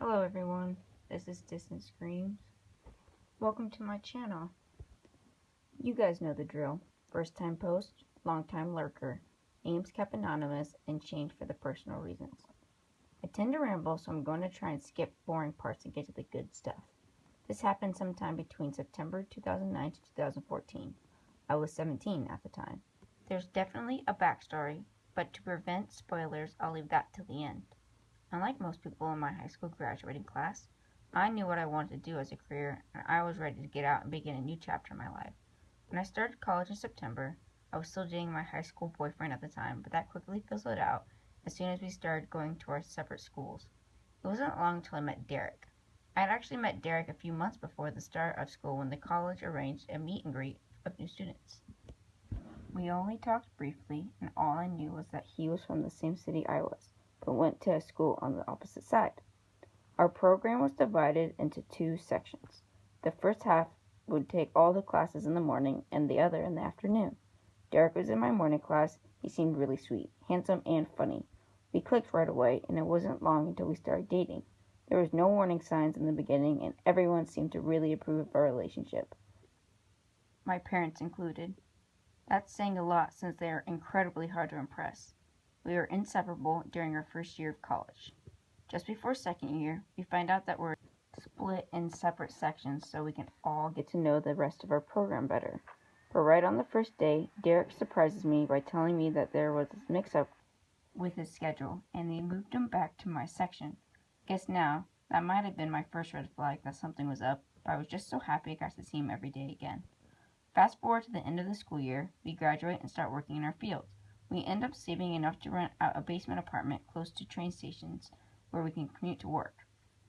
Hello everyone, this is Distant Screams. Welcome to my channel. You guys know the drill. First time post, long time lurker, names kept anonymous, and change for the personal reasons. I tend to ramble, so I'm going to try and skip boring parts and get to the good stuff. This happened sometime between September 2009 to 2014. I was 17 at the time. There's definitely a backstory, but to prevent spoilers, I'll leave that till the end. Unlike most people in my high school graduating class, I knew what I wanted to do as a career, and I was ready to get out and begin a new chapter in my life. When I started college in September, I was still dating my high school boyfriend at the time, but that quickly fizzled out as soon as we started going to our separate schools. It wasn't long until I met Derek. I had actually met Derek a few months before the start of school when the college arranged a meet and greet of new students. We only talked briefly, and all I knew was that he was from the same city I was, but went to a school on the opposite side. Our program was divided into two sections. The first half would take all the classes in the morning and the other in the afternoon. Derek was in my morning class. He seemed really sweet, handsome, and funny. We clicked right away, and it wasn't long until we started dating. There was no warning signs in the beginning, and everyone seemed to really approve of our relationship, my parents included. That's saying a lot since they are incredibly hard to impress. We were inseparable during our first year of college. Just before second year, we find out that we're split in separate sections so we can all get to know the rest of our program better. But right on the first day, Derek surprises me by telling me that there was a mix-up with his schedule, and they moved him back to my section. Guess now, that might have been my first red flag that something was up, but I was just so happy I got to see him every day again. Fast forward to the end of the school year, we graduate and start working in our fields. We end up saving enough to rent out a basement apartment close to train stations where we can commute to work.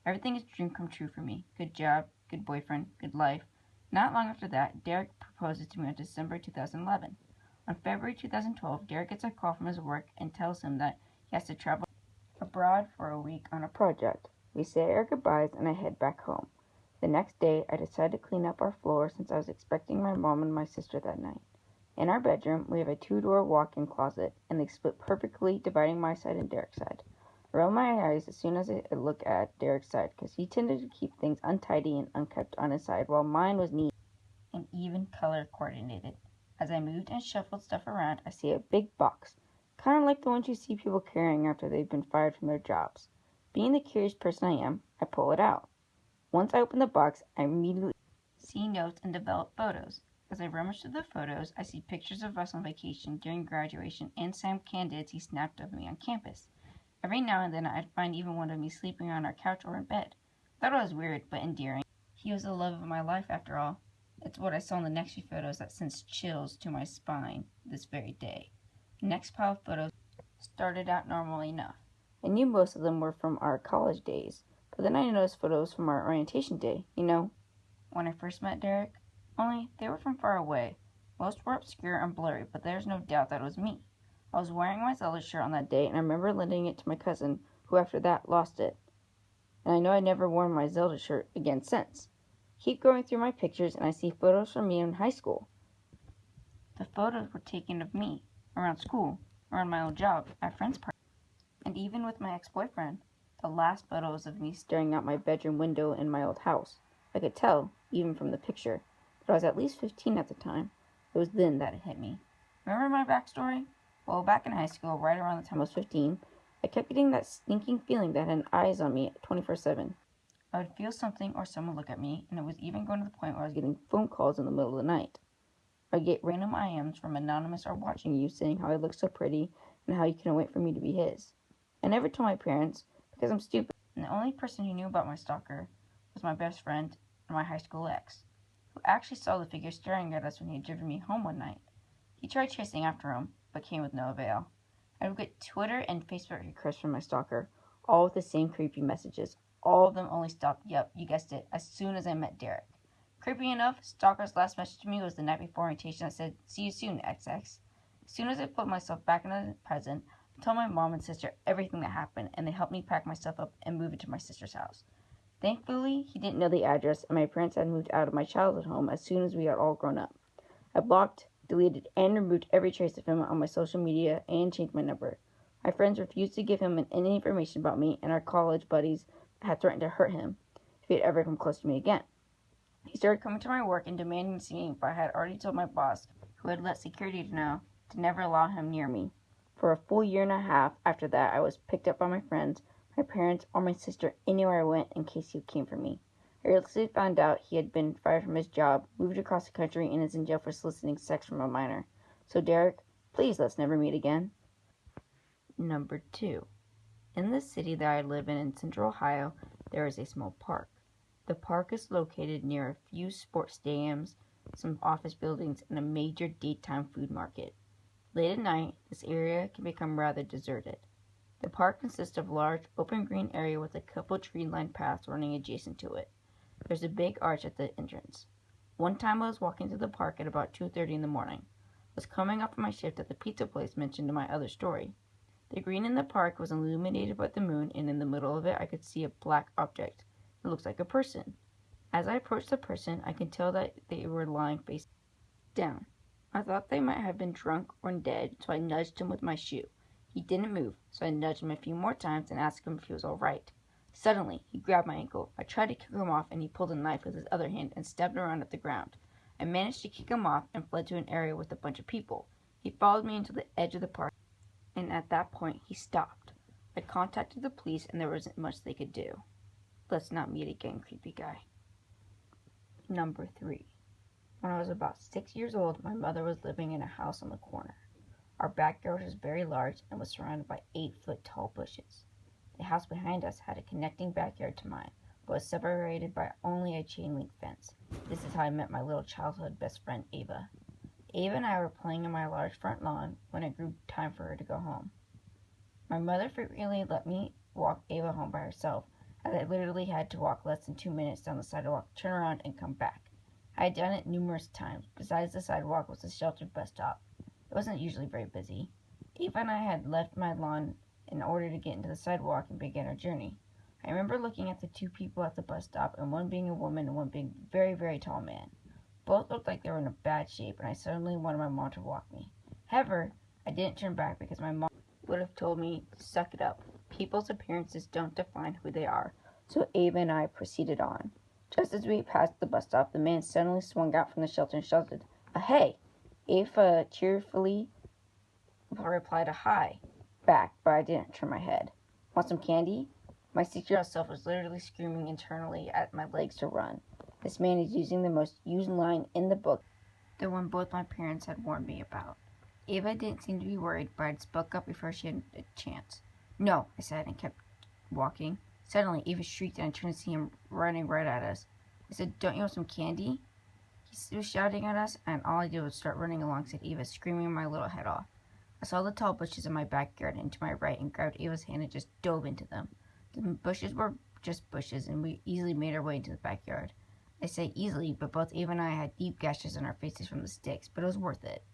Everything is a dream come true for me. Good job, good boyfriend, good life. Not long after that, Derek proposes to me on December 2011. On February 2012, Derek gets a call from his work and tells him that he has to travel abroad for a week on a project. We say our goodbyes and I head back home. The next day, I decide to clean up our floor since I was expecting my mom and my sister that night. In our bedroom, we have a two-door walk-in closet, and they split perfectly, dividing my side and Derek's side. I roll my eyes as soon as I look at Derek's side, because he tended to keep things untidy and unkept on his side, while mine was neat and even color coordinated. As I moved and shuffled stuff around, I see a big box, kind of like the ones you see people carrying after they've been fired from their jobs. Being the curious person I am, I pull it out. Once I open the box, I immediately see notes and develop photos. As I rummage through the photos, I see pictures of us on vacation during graduation and some candidates he snapped of me on campus. Every now and then, I'd find even one of me sleeping on our couch or in bed. I thought it was weird, but endearing. He was the love of my life, after all. It's what I saw in the next few photos that sends chills to my spine this very day. The next pile of photos started out normally enough. I knew most of them were from our college days, but then I noticed photos from our orientation day, when I first met Derek. Only, they were from far away. Most were obscure and blurry, but there's no doubt that it was me. I was wearing my Zelda shirt on that day, and I remember lending it to my cousin, who after that lost it. And I know I never worn my Zelda shirt again since. Keep going through my pictures, and I see photos from me in high school. The photos were taken of me, around school, around my old job, at friends' parties, and even with my ex-boyfriend. The last photo was of me staring out my bedroom window in my old house. I could tell, even from the picture, that I was at least 15 at the time. It was then that it hit me. Remember my backstory? Well, back in high school, right around the time I was 15, I kept getting that stinking feeling that had eyes on me 24/7. I would feel something or someone look at me, and it was even going to the point where I was getting phone calls in the middle of the night. I'd get random IMs from anonymous or watching you saying how I look so pretty and how you couldn't wait for me to be his. I never told my parents because I'm stupid, and the only person who knew about my stalker was my best friend and my high school ex, who actually saw the figure staring at us when he had driven me home one night. He tried chasing after him, but came with no avail. I would get Twitter and Facebook requests from my stalker, all with the same creepy messages. All of them only stopped, yep, you guessed it, as soon as I met Derek. Creepy enough, stalker's last message to me was the night before orientation that said, "See you soon, XX." As soon as I put myself back in the present, I told my mom and sister everything that happened, and they helped me pack my stuff up and move into my sister's house. Thankfully, he didn't know the address, and my parents had moved out of my childhood home as soon as we had all grown up. I blocked, deleted, and removed every trace of him on my social media and changed my number. My friends refused to give him any information about me, and our college buddies had threatened to hurt him if he had ever come close to me again. He started coming to my work and demanding to see me, but I had already told my boss, who had let security know, to never allow him near me. For a full year and a half after that, I was picked up by my friends, my parents, or my sister anywhere I went in case he came for me. I recently found out he had been fired from his job, moved across the country, and is in jail for soliciting sex from a minor. So Derek, please let's never meet again. Number 2. In the city that I live in Central Ohio, there is a small park. The park is located near a few sports stadiums, some office buildings, and a major daytime food market. Late at night, this area can become rather deserted. The park consists of a large, open green area with a couple tree-lined paths running adjacent to it. There's a big arch at the entrance. One time I was walking through the park at about 2:30 in the morning. I was coming up from my shift at the pizza place mentioned in my other story. The green in the park was illuminated by the moon, and in the middle of it I could see a black object. It looks like a person. As I approached the person, I could tell that they were lying face down. I thought they might have been drunk or dead, so I nudged him with my shoe. He didn't move, so I nudged him a few more times and asked him if he was all right. Suddenly, he grabbed my ankle. I tried to kick him off, and he pulled a knife with his other hand and stabbed around at the ground. I managed to kick him off and fled to an area with a bunch of people. He followed me into the edge of the park, and at that point, he stopped. I contacted the police, and there wasn't much they could do. Let's not meet again, creepy guy. Number 3. When I was about 6 years old, my mother was living in a house on the corner. Our backyard was very large and was surrounded by 8-foot-tall bushes. The house behind us had a connecting backyard to mine, but was separated by only a chain-link fence. This is how I met my little childhood best friend, Ava. Ava and I were playing in my large front lawn when it grew time for her to go home. My mother frequently let me walk Ava home by herself, as I literally had to walk less than 2 minutes down the sidewalk, turn around, and come back. I had done it numerous times. Besides the sidewalk was a sheltered bus stop. It wasn't usually very busy. Ava and I had left my lawn in order to get into the sidewalk and begin our journey. I remember looking at the 2 people at the bus stop, and one being a woman and one being a very, very tall man. Both looked like they were in a bad shape, and I suddenly wanted my mom to walk me. However, I didn't turn back because my mom would have told me to suck it up. People's appearances don't define who they are, so Ava and I proceeded on. Just as we passed the bus stop, the man suddenly swung out from the shelter and shouted, "Hey!" Ava cheerfully replied a "hi" back, but I didn't turn my head. "Want some candy?" My 6-year-old self was literally screaming internally at my legs to run. This man is using the most used line in the book, the one both my parents had warned me about. Ava didn't seem to be worried, but I'd spoke up before she had a chance. "No," I said, and kept walking. Suddenly, Ava shrieked, and I turned to see him running right at us. I said, "Don't you want some candy?" He was shouting at us, and all I did was start running alongside Ava, screaming my little head off. I saw the tall bushes in my backyard and to my right and grabbed Ava's hand and just dove into them. The bushes were just bushes, and we easily made our way into the backyard. I say easily, but both Ava and I had deep gashes on our faces from the sticks, but it was worth it.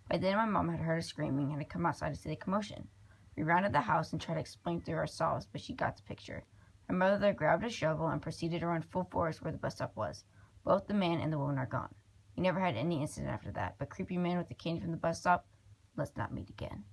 By then, my mom had heard us screaming and had come outside to see the commotion. We rounded the house and tried to explain through our sobs, but she got the picture. My mother grabbed a shovel and proceeded to run full force where the bus stop was. Both the man and the woman are gone. We never had any incident after that, but creepy man with the candy from the bus stop, let's not meet again.